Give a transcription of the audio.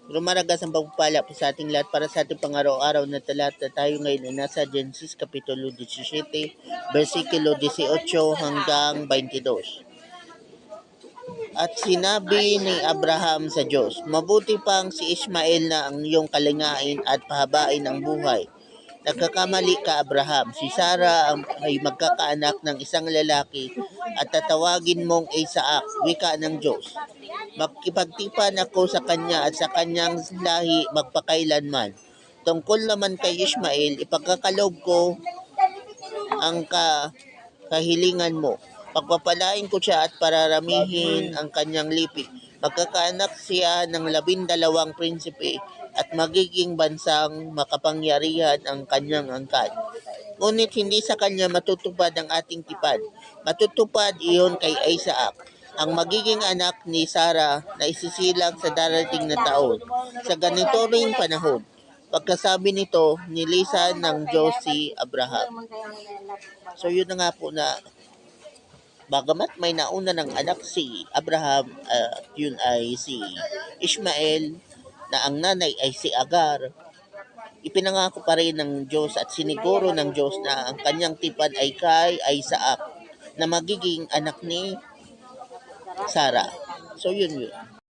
Rumaragas ang pagpapala po sa ating lahat para sa ating pang-araw-araw na talata. Tayo ngayon ay nasa Genesis Kapitulo 17, versikulo 18 hanggang 22. At sinabi ni Abraham sa Diyos, mabuti pang si Ismael na ang iyong kalingain at pahabain ang buhay. Nagkakamali ka, Abraham. Si Sarah ay magkakaanak ng isang lalaki at tatawagin mong Isaac, wika ng Diyos. Magkipagtipan ako sa kanya at sa kanyang lahi magpakailanman. Tungkol naman kay Ismael, ipagkakaloob ko ang kahilingan mo. Pagpapalain ko siya at pararamihin ang kanyang lipi. Magkakaanak siya ng 12 prinsipe at magiging bansang makapangyarihan ang kanyang angkan. Ngunit hindi sa kanya matutupad ang ating tipan. Matutupad iyon kay Isaac, ang magiging anak ni Sarah na isisilang sa darating na taon. Sa ganito ring panahon, pagkasabi nito, nilisan ng Diyos si Abraham. So yun na nga po na bagamat may nauna ng anak si Abraham, yun ay si Ishmael, na ang nanay ay si Agar, ipinangako pa rin ng Diyos at siniguro ng Diyos na ang kanyang tipan ay kay Isaac na magiging anak ni Sarah. So yun.